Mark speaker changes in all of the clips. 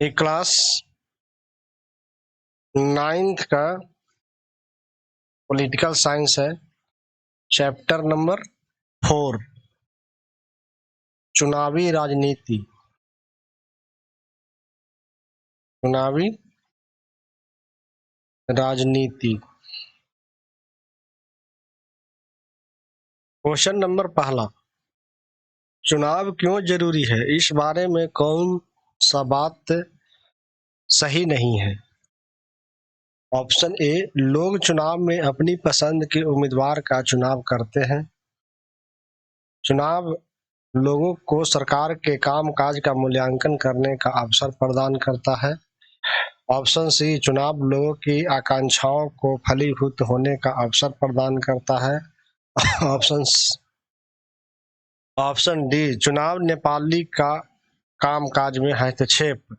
Speaker 1: ये class 9th का political science है, चैप्टर नंबर 4 चुनावी राजनीति। चुनावी राजनीति। क्वेश्चन नंबर पहला, चुनाव क्यों जरूरी है? इस बारे में कौन सा बात सही नहीं है? ऑप्शन ए, लोग चुनाव में अपनी पसंद के उम्मीदवार का चुनाव करते हैं। चुनाव लोगों को सरकार के कामकाज का मूल्यांकन करने का अवसर प्रदान करता है। ऑप्शन सी, चुनाव लोगों की आकांक्षाओं को फलीभूत होने का अवसर प्रदान करता है। ऑप्शन डी, चुनाव नेपाली का कामकाज में हस्तक्षेप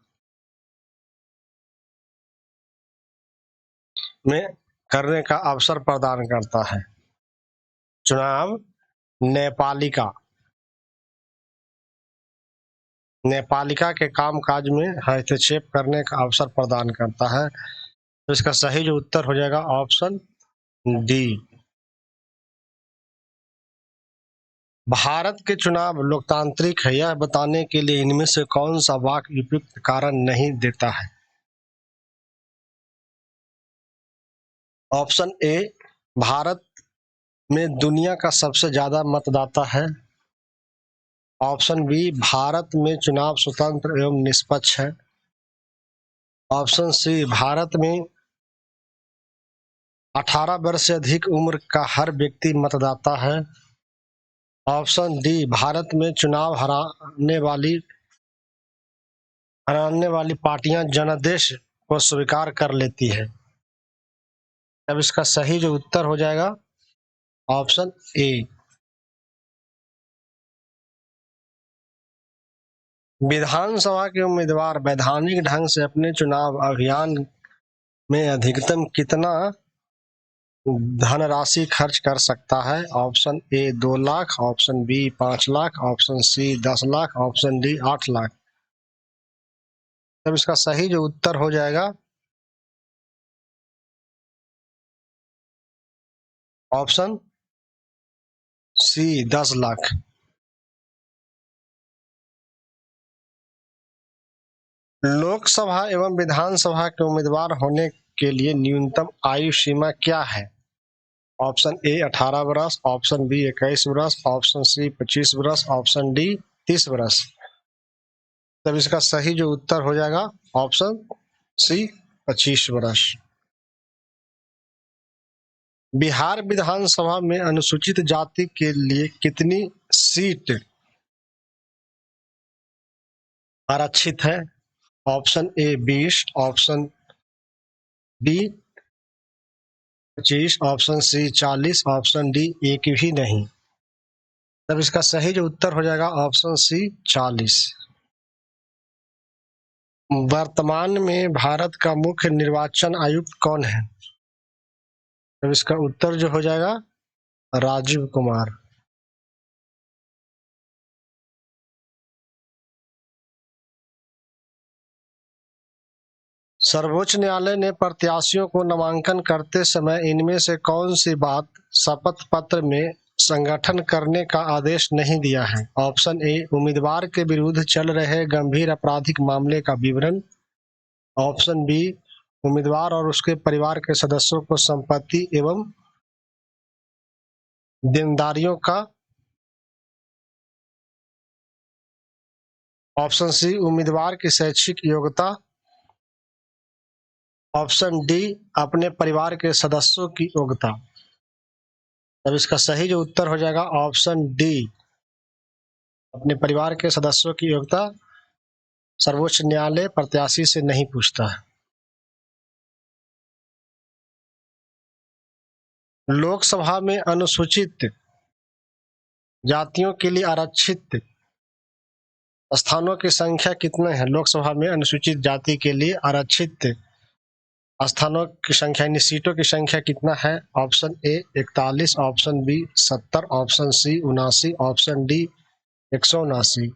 Speaker 1: में करने का अवसर प्रदान करता है। चुनाव नेपालिका के कामकाज में हस्तक्षेप करने का अवसर प्रदान करता है। तो इसका सही जो उत्तर हो जाएगा ऑप्शन डी। भारत के चुनाव लोकतांत्रिक है, यह बताने के लिए इनमें से कौन सा वाक्य उपयुक्त कारण नहीं देता है? ऑप्शन ए, भारत में दुनिया का सबसे ज्यादा मतदाता है। ऑप्शन बी, भारत में चुनाव स्वतंत्र एवं निष्पक्ष है। ऑप्शन सी, भारत में 18 वर्ष से अधिक उम्र का हर व्यक्ति मतदाता है। ऑप्शन डी, भारत में चुनाव हराने वाली पार्टियां जनादेश को स्वीकार कर लेती है। अब इसका सही जो उत्तर हो जाएगा ऑप्शन ए। विधानसभा के उम्मीदवार वैधानिक ढंग से अपने चुनाव अभियान में अधिकतम कितना धनराशि खर्च कर सकता है? Option A 2 lakh, option B 5 lakh, option C 10 lakh, option D 8 lakh. तब इसका सही जो उत्तर हो जाएगा ऑप्शन सी 10 लाख। लोकसभा एवं विधानसभा के उम्मीदवार होने के लिए न्यूनतम आयु सीमा क्या है? ऑप्शन ए 18 वर्ष, ऑप्शन बी 21 वर्ष, ऑप्शन सी 25 वर्ष, ऑप्शन डी 30 वर्ष। तब इसका सही जो उत्तर हो जाएगा ऑप्शन सी 25 वर्ष। बिहार विधानसभा में अनुसूचित जाति के लिए कितनी सीट आरक्षित है? Option A 20, option B 25, option C 40, option D एक भी नहीं। तब इसका सही जो उत्तर हो जाएगा ऑप्शन सी 40। वर्तमान में भारत का मुख्य निर्वाचन आयुक्त कौन है? तब इसका उत्तर जो हो जाएगा राजीव कुमार। सर्वोच्च न्यायालय ने प्रत्याशियों को नामांकन करते समय इनमें से कौन सी बात शपथ पत्र में संगठन करने का आदेश नहीं दिया है? ऑप्शन ए, उम्मीदवार के विरुद्ध चल रहे गंभीर आपराधिक मामले का विवरण। ऑप्शन बी, उम्मीदवार और उसके परिवार के सदस्यों को संपत्ति एवं देनदारियों का। ऑप्शन सी, उम्मीदवार की शैक्षिक योग्यता। ऑप्शन डी, अपने परिवार के सदस्यों की योग्यता। तब इसका सही जो उत्तर हो जाएगा ऑप्शन डी, अपने परिवार के सदस्यों की योग्यता सर्वोच्च न्यायालय प्रत्याशी से नहीं पूछता है। लोकसभा में अनुसूचित जातियों के लिए आरक्षित स्थानों की संख्या कितने हैं? लोकसभा में अनुसूचित जाति के लिए आरक्षित स्थानों की संख्या यानी सीटों की संख्या कितना है? Option A 41, option B 70, option C 79, option D 179।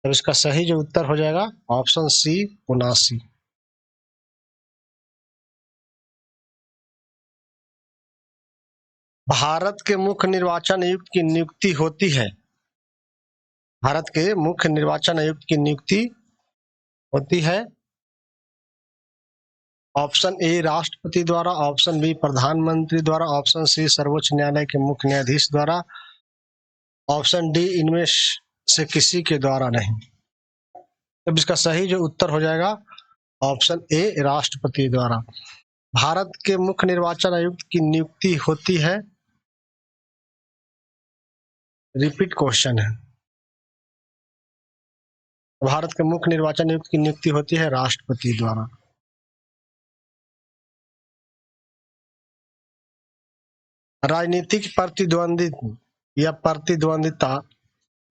Speaker 1: तो इसका सही जो उत्तर हो जाएगा ऑप्शन सी 79। भारत के मुख्य निर्वाचन आयुक्त की नियुक्ति होती है। भारत के मुख्य निर्वाचन आयुक्त की नियुक्ति होती है ऑप्शन ए राष्ट्रपति द्वारा, ऑप्शन बी प्रधानमंत्री द्वारा, ऑप्शन सी सर्वोच्च न्यायालय के मुख्य न्यायाधीश द्वारा, ऑप्शन डी इनमें से किसी के द्वारा नहीं। तब इसका सही जो उत्तर हो जाएगा ऑप्शन ए राष्ट्रपति द्वारा। भारत के मुख्य निर्वाचन आयुक्त की नियुक्ति होती है, रिपीट क्वेश्चन है, भारत के मुख्य निर्वाचन आयुक्त की नियुक्ति होती है राष्ट्रपति द्वारा। राजनीतिक प्रतिद्वंदी या प्रतिद्वंदिता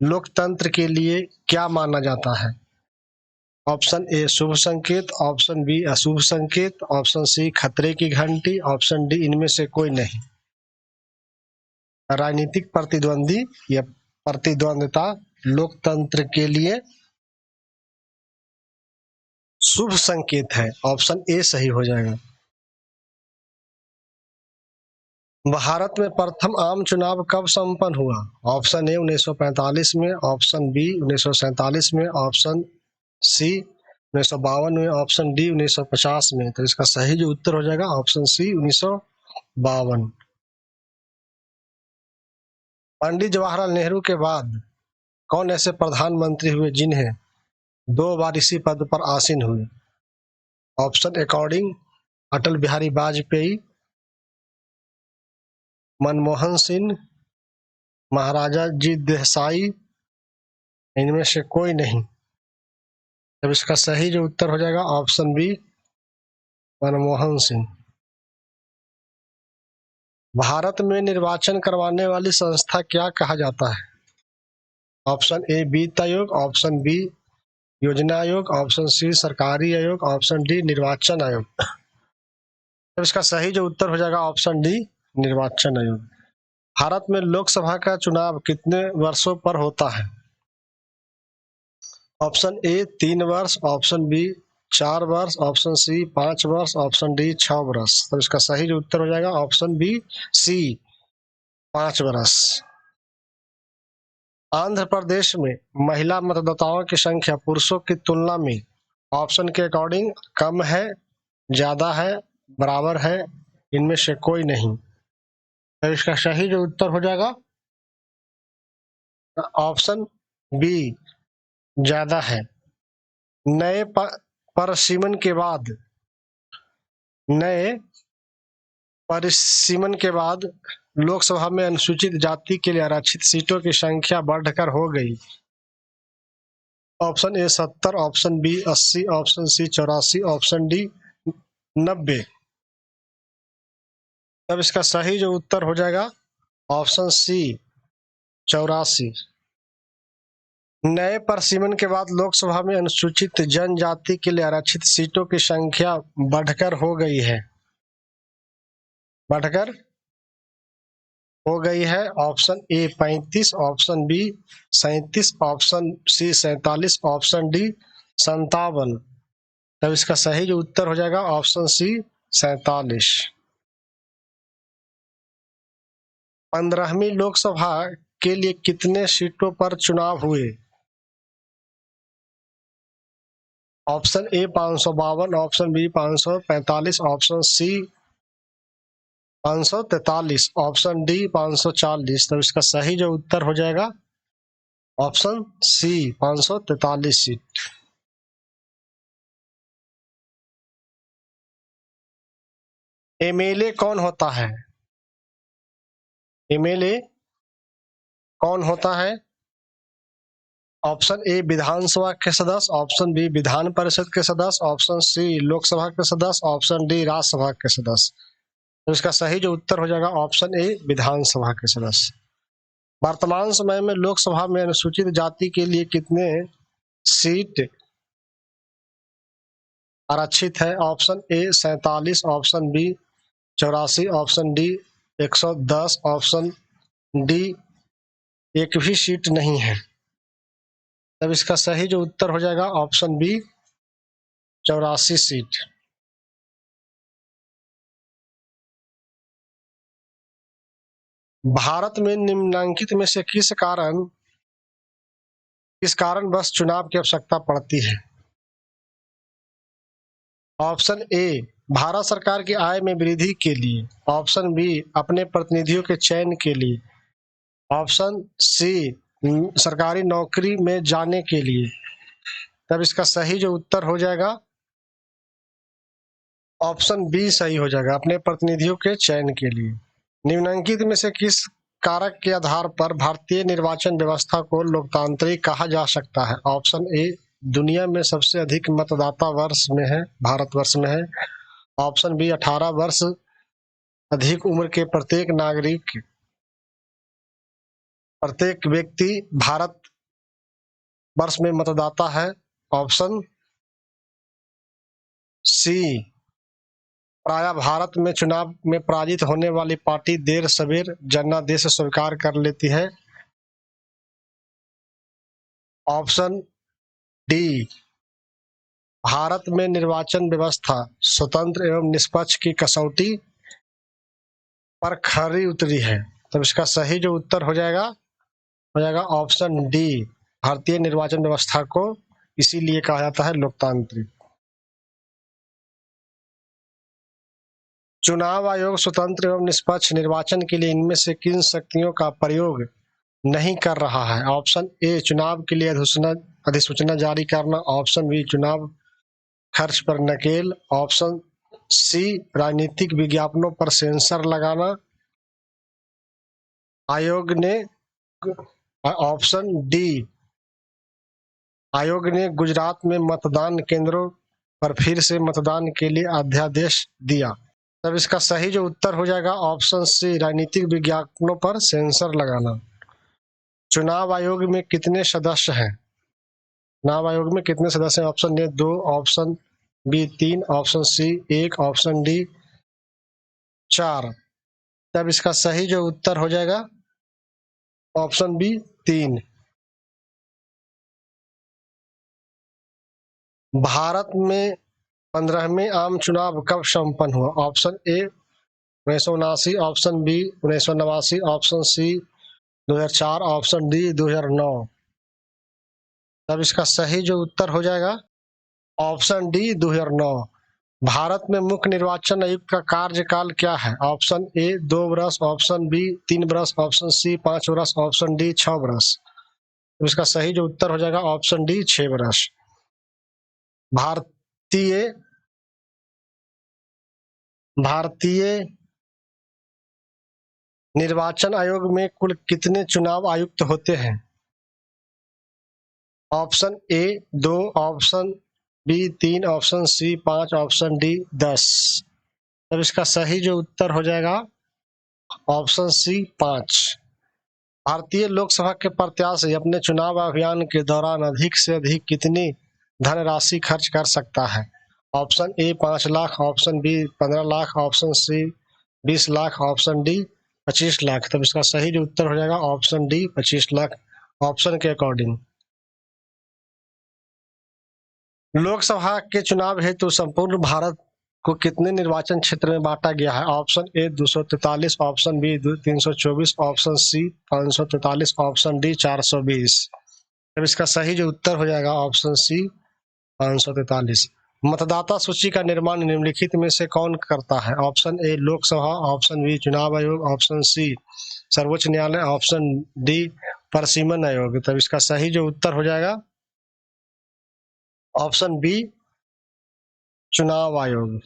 Speaker 1: लोकतंत्र के लिए क्या माना जाता है? ऑप्शन ए शुभ संकेत, ऑप्शन बी अशुभ संकेत, ऑप्शन सी खतरे की घंटी, ऑप्शन डी इनमें से कोई नहीं। राजनीतिक प्रतिद्वंदी या प्रतिद्वंदिता लोकतंत्र के लिए शुभ संकेत है, ऑप्शन ए सही हो जाएगा। भारत में प्रथम आम चुनाव कब संपन्न हुआ? ऑप्शन ए 1945 में, ऑप्शन बी 1947 में, ऑप्शन सी 1952 में, ऑप्शन डी 1950 में। तो इसका सही जो उत्तर हो जाएगा ऑप्शन सी 1952। पंडित जवाहरलाल नेहरू के बाद कौन ऐसे प्रधानमंत्री हुए जिन्हें 2 बार इसी पद पर आसीन हुए? ऑप्शन अकॉर्डिंग अटल बिहारी वाजपेयी, मनमोहन सिंह, महाराजा जी देसाई, इनमें से कोई नहीं। तब इसका सही जो उत्तर हो जाएगा ऑप्शन बी मनमोहन सिंह। भारत में निर्वाचन करवाने वाली संस्था क्या कहा जाता है? ऑप्शन ए वित्त आयोग, ऑप्शन बी योजना आयोग, ऑप्शन सी सरकारी आयोग, ऑप्शन डी निर्वाचन आयोग। तब इसका सही जो उत्तर हो जाएगा ऑप्शन डी निर्वाचन आयोग। भारत में लोकसभा का चुनाव कितने वर्षों पर होता है? ऑप्शन ए 3 वर्ष, ऑप्शन बी 4 वर्ष, ऑप्शन सी 5 वर्ष, ऑप्शन डी 6 वर्ष। तो इसका सही जो उत्तर हो जाएगा ऑप्शन बी सी 5 वर्ष। आंध्र प्रदेश में महिला मतदाताओं की संख्या पुरुषों की तुलना में ऑप्शन के अकॉर्डिंग कम है, ज्यादा है, बराबर है, इनमें से कोई नहीं। तो इसका सही जो उत्तर हो जाएगा ऑप्शन बी ज्यादा है। नए परिसीमन के बाद नए परिसीमन के बाद लोकसभा में अनुसूचित जाति के लिए आरक्षित सीटों की संख्या बढ़कर हो गई। Option A 70, option B 80, option C 84, option D 90। तब इसका सही जो उत्तर हो जाएगा ऑप्शन सी 84। नए परिसीमन के बाद लोकसभा में अनुसूचित जनजाति के लिए आरक्षित सीटों की संख्या बढ़कर हो गई है, बढ़कर हो गई है। Option A 35, option B 37, option C 47, option D 57। तब इसका सही जो उत्तर हो जाएगा ऑप्शन सी 47। 15वीं लोकसभा के लिए कितने सीटों पर चुनाव हुए? Option A 552, option B 545, option C 543, option D 540। तो इसका सही जो उत्तर हो जाएगा ऑप्शन सी 543 सीट। एमएलए कौन होता है? एमएलए कौन होता है? ऑप्शन ए विधानसभा के सदस्य, ऑप्शन बी विधान परिषद के सदस्य, ऑप्शन सी लोकसभा के सदस्य, ऑप्शन डी राज्यसभा के सदस्य। तो इसका सही जो उत्तर हो जाएगा ऑप्शन ए विधानसभा के सदस्य। वर्तमान समय में लोकसभा में अनुसूचित जाति के लिए कितने सीट आरक्षित है? Option A 47, option B 84, option D 110, option D एक भी सीट नहीं है। तब इसका सही जो उत्तर हो जाएगा ऑप्शन बी 84 सीट। भारत में निम्नलिखित में से किस कारण बस चुनाव की आवश्यकता पड़ती है? ऑप्शन ए भारत सरकार की आय में वृद्धि के लिए, ऑप्शन बी अपने प्रतिनिधियों के चयन के लिए, ऑप्शन सी सरकारी नौकरी में जाने के लिए। तब इसका सही जो उत्तर हो जाएगा ऑप्शन बी सही हो जाएगा, अपने प्रतिनिधियों के चयन के लिए। निम्नलिखित में से किस कारक के आधार पर भारतीय निर्वाचन व्यवस्था को लोकतांत्रिक कहा जा सकता है? ऑप्शन ए दुनिया में सबसे अधिक मतदाता वर्ष में है, भारतवर्ष में है। ऑप्शन बी 18 वर्ष अधिक उम्र के प्रत्येक व्यक्ति भारत वर्ष में मतदाता है। ऑप्शन सी प्रायः भारत में चुनाव में पराजित होने वाली पार्टी देर सवेर जनादेश स्वीकार कर लेती है। ऑप्शन डी भारत में निर्वाचन व्यवस्था स्वतंत्र एवं निष्पक्ष की कसौटी पर खरी उतरी है। तब इसका सही जो उत्तर हो जाएगा ऑप्शन डी, भारतीय निर्वाचन व्यवस्था को इसीलिए कहा जाता है लोकतांत्रिक। चुनाव आयोग स्वतंत्र एवं निष्पक्ष निर्वाचन के लिए इनमें से किन शक्तियों का प्रयोग नहीं कर रहा है? ऑप्शन ए चुनाव के लिए अधिसूचना जारी करना, ऑप्शन बी चुनाव खर्च पर नकेल, ऑप्शन सी राजनीतिक विज्ञापनों पर सेंसर लगाना। ऑप्शन डी आयोग ने गुजरात में मतदान केंद्रों पर फिर से मतदान के लिए अध्यादेश दिया। तब इसका सही जो उत्तर हो जाएगा ऑप्शन सी राजनीतिक विज्ञापनों पर सेंसर लगाना। चुनाव आयोग में कितने सदस्य हैं? चुनाव आयोग में कितने सदस्य हैं? Option A 2, option B 3, option C 1, option D 4। तब इसका सही जो उत्तर हो जाएगा ऑप्शन बी 3। भारत में 15वें आम चुनाव कब संपन्न हुआ? Option A 1979, option B 1989, option C 2004, option D 2009। तब इसका सही जो उत्तर हो जाएगा ऑप्शन डी 2009। भारत में मुख्य निर्वाचन आयुक्त का कार्यकाल क्या है? ऑप्शन ए 2 वर्ष, ऑप्शन बी 3 वर्ष, ऑप्शन सी 5 वर्ष, ऑप्शन डी 6 वर्ष। तो इसका सही जो उत्तर हो जाएगा ऑप्शन डी 6 वर्ष। भारतीय निर्वाचन आयोग में कुल कितने चुनाव आयुक्त होते हैं? Option A 2, option B 3, option C 5, option D 10। तब इसका सही जो उत्तर हो जाएगा ऑप्शन सी 5। भारतीय लोकसभा के प्रत्याशी अपने चुनाव अभियान के दौरान अधिक से अधिक कितनी धनराशि खर्च कर सकता है? Option A 5 lakh, option B 15 lakh, option C 20 lakh, option D 25 lakh. तब इसका सही जो उत्तर हो जाएगा ऑप्शन डी 25 लाख ऑप्शन के अकॉर्डिंग। लोकसभा के चुनाव हेतु संपूर्ण भारत को कितने निर्वाचन क्षेत्र में बांटा गया है? Option A 243, option B 324, option C 543, option D 420। तब इसका सही जो उत्तर हो जाएगा ऑप्शन सी 543। मतदाता सूची का निर्माण निम्नलिखित में से कौन करता है? Option A Lok Sabha, option B चुनाव आयोग, ऑप्शन सी सर्वोच्च न्यायालय, ऑप्शन डी परिसीमन आयोग। तब इसका सही जो उत्तर हो जाएगा ऑप्शन बी चुनाव आयोग।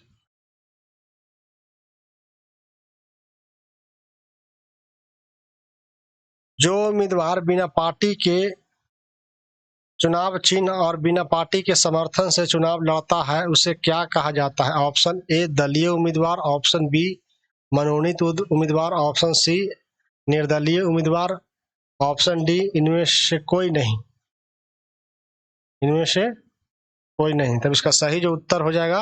Speaker 1: जो उम्मीदवार बिना पार्टी के चुनाव चिन्ह और बिना पार्टी के समर्थन से चुनाव लड़ता है उसे क्या कहा जाता है? ऑप्शन ए दलीय उम्मीदवार, ऑप्शन बी मनोनीत उम्मीदवार, ऑप्शन सी निर्दलीय उम्मीदवार, ऑप्शन डी इनमें से कोई नहीं। तब इसका सही जो उत्तर हो जाएगा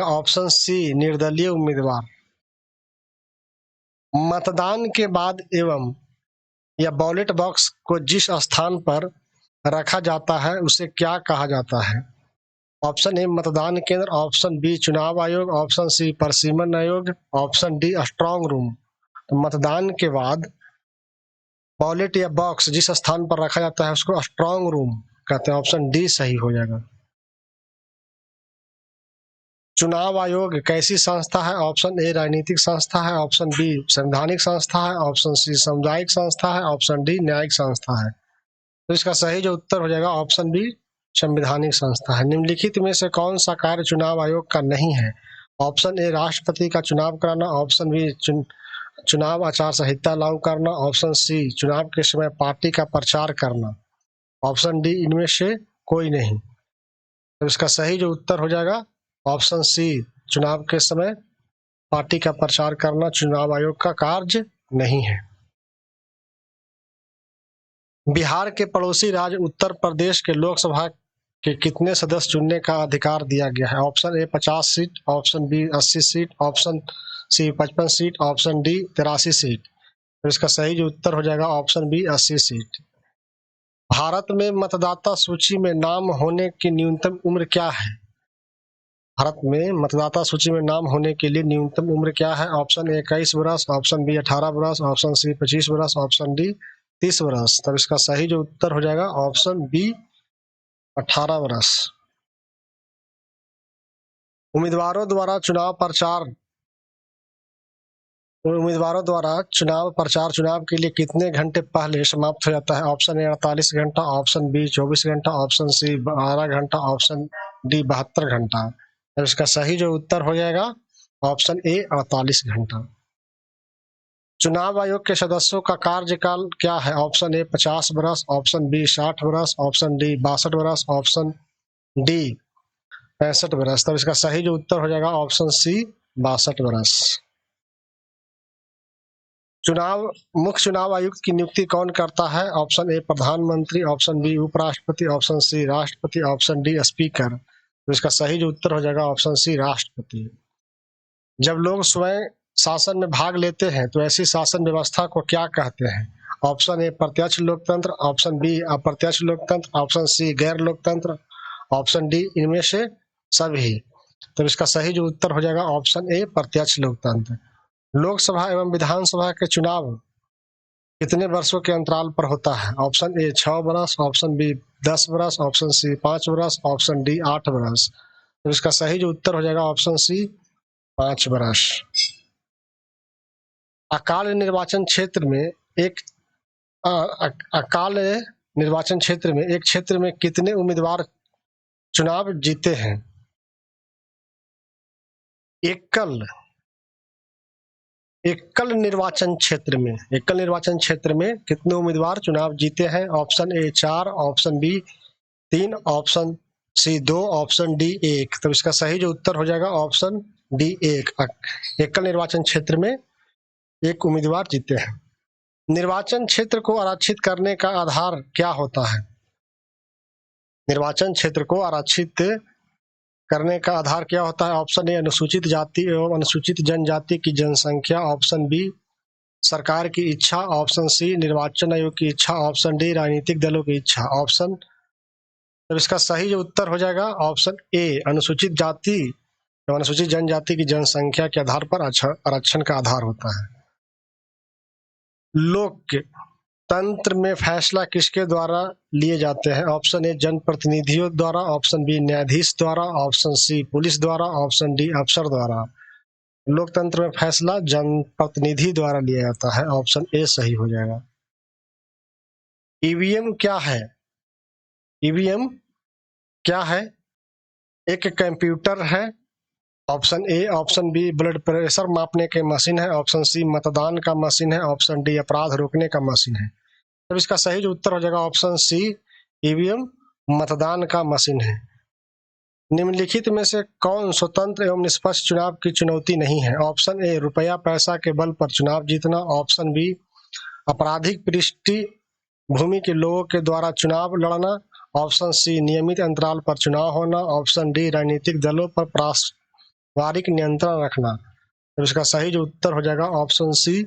Speaker 1: ऑप्शन सी निर्दलीय उम्मीदवार। मतदान के बाद एवं या बैलेट बॉक्स को जिस स्थान पर रखा जाता है उसे क्या कहा जाता है? ऑप्शन ए मतदान केंद्र, ऑप्शन बी चुनाव आयोग, ऑप्शन सी परिसीमन आयोग, ऑप्शन डी स्ट्रांग रूम। तो मतदान के बाद बॉलेट या बॉक्स जिस स्थान पर रखा जाता है उसको स्ट्रांग रूम कहते हैं। ऑप्शन डी सही हो जाएगा। चुनाव आयोग कैसी संस्था है? ऑप्शन ए राजनीतिक संस्था है, ऑप्शन बी संवैधानिक संस्था है, ऑप्शन सी सामुदायिक संस्था है, ऑप्शन डी न्यायिक संस्था है। तो इसका सही जो उत्तर हो जाएगा ऑप्शन बी संवैधानिक संस्था है। निम्नलिखित में से कौन सा कार्य चुनाव आयोग का नहीं है? ऑप्शन ए राष्ट्रपति का चुनाव कराना, ऑप्शन बी चुनाव आचार संहिता लागू करना, ऑप्शन सी चुनाव के समय पार्टी का प्रचार करना, ऑप्शन डी इनमें से कोई नहीं। तो इसका सही जो उत्तर हो जाएगा ऑप्शन सी चुनाव के समय पार्टी का प्रचार करना चुनाव आयोग का कार्य नहीं है। बिहार के पड़ोसी राज्य उत्तर प्रदेश के लोकसभा के कितने सदस्य चुनने का अधिकार दिया गया है? Option A 50 seat, option B 80 seat, option C 55 seat, option D 83 seat. तो इसका सही जो उत्तर हो जाएगा ऑप्शन बी 80 सीट। भारत में मतदाता सूची में नाम होने की न्यूनतम उम्र क्या है? भारत में मतदाता सूची में नाम होने के लिए न्यूनतम उम्र क्या है? ऑप्शन ए 21 वर्ष, ऑप्शन बी 18 वर्ष, ऑप्शन सी 25 वर्ष, ऑप्शन डी 30 वर्ष। तब इसका सही जो उत्तर हो जाएगा ऑप्शन बी 18 वर्ष। उम्मीदवारों द्वारा चुनाव प्रचार चुनाव के लिए कितने घंटे पहले समाप्त हो जाता है? ऑप्शन ए 48 घंटा, ऑप्शन बी 24 घंटा, ऑप्शन सी 12 घंटा, ऑप्शन डी 72 घंटा। तो इसका सही जो उत्तर हो जाएगा ऑप्शन ए 48 घंटा। चुनाव आयोग के सदस्यों का कार्यकाल क्या है? ऑप्शन ए 50 वर्ष, ऑप्शन बी 60 वर्ष, ऑप्शन डी 62 वर्ष, ऑप्शन डी 65 वर्ष। तब इसका सही जो उत्तर हो जाएगा ऑप्शन सी 62 वर्ष। मुख्य चुनाव आयुक्त की नियुक्ति कौन करता है? ऑप्शन ए प्रधानमंत्री, ऑप्शन बी उपराष्ट्रपति, ऑप्शन सी राष्ट्रपति, ऑप्शन डी स्पीकर। तो इसका सही जो उत्तर हो जाएगा ऑप्शन सी राष्ट्रपति। जब लोग स्वयं शासन में भाग लेते हैं तो ऐसी शासन व्यवस्था को क्या कहते हैं? ऑप्शन ए प्रत्यक्ष लोकतंत्र, ऑप्शन बी अप्रत्यक्ष लोकतंत्र, ऑप्शन सी गैर लोकतंत्र, ऑप्शन डी इनमें से सभी। तो इसका सही जो उत्तर हो जाएगा ऑप्शन ए प्रत्यक्ष लोकतंत्र। लोकसभा एवं विधानसभा के चुनाव कितने वर्षों के अंतराल पर होता है? ऑप्शन ए 6 वर्ष, ऑप्शन बी 10 वर्ष, ऑप्शन सी 5 वर्ष, ऑप्शन डी 8 वर्ष। तो इसका सही जो उत्तर हो जाएगा ऑप्शन सी 5 वर्ष। अकाल निर्वाचन क्षेत्र में एक क्षेत्र में कितने उम्मीदवार चुनाव जीते हैं? एकल निर्वाचन क्षेत्र में कितने उम्मीदवार चुनाव जीते हैं? Option A 4, option B 3, option C 2, option D 1। तो इसका सही जो उत्तर हो जाएगा ऑप्शन डी 1। एकल निर्वाचन क्षेत्र में एक उम्मीदवार जीते हैं। निर्वाचन क्षेत्र को आरक्षित करने का आधार क्या होता है? निर्वाचन क्षेत्र को आरक्षित करने का आधार क्या होता है? ऑप्शन ए अनुसूचित जाति एवं अनुसूचित जनजाति की जनसंख्या, ऑप्शन बी सरकार की इच्छा, ऑप्शन सी निर्वाचन आयोग की इच्छा, ऑप्शन डी राजनीतिक दलों की इच्छा। ऑप्शन तो इसका सही जो उत्तर हो जाएगा ऑप्शन ए अनुसूचित जाति एवं अनुसूचित जनजाति की जनसंख्या के आधार पर आरक्षण का आधार होता है। लोकतंत्र में फैसला किसके द्वारा लिए जाते हैं? ऑप्शन ए जनप्रतिनिधियों द्वारा, ऑप्शन बी न्यायाधीश द्वारा, ऑप्शन सी पुलिस द्वारा, ऑप्शन डी अफसर द्वारा। लोकतंत्र में फैसला जनप्रतिनिधि द्वारा लिया जाता है। ऑप्शन ए सही हो जाएगा। ईवीएम क्या है? ईवीएम क्या है? एक कंप्यूटर है। Option A, option B blood pressure मापने के मशीन है, ऑप्शन सी मतदान का मशीन है, ऑप्शन डी अपराध रोकने का मशीन है। तो इसका सही जो उत्तर हो जाएगा ऑप्शन सी ईवीएम मतदान का मशीन है। निम्नलिखित में से कौन स्वतंत्र एवं निष्पक्ष चुनाव की चुनौती नहीं है? ऑप्शन ए रुपया पैसा के बल पर चुनाव जीतना, ऑप्शन बी आपराधिक पृष्ठभूमि के लोगों के द्वारा चुनाव लड़ना, ऑप्शन सी नियमित अंतराल पर चुनाव होना, ऑप्शन डी राजनीतिक दलों पर पारस्परिक नियंत्रण रखना। तो इसका सही जो उत्तर हो जाएगा ऑप्शन सी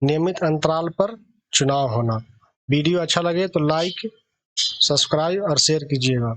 Speaker 1: नियमित अंतराल पर चुनाव होना। वीडियो अच्छा लगे तो लाइक सब्सक्राइब और शेयर कीजिएगा।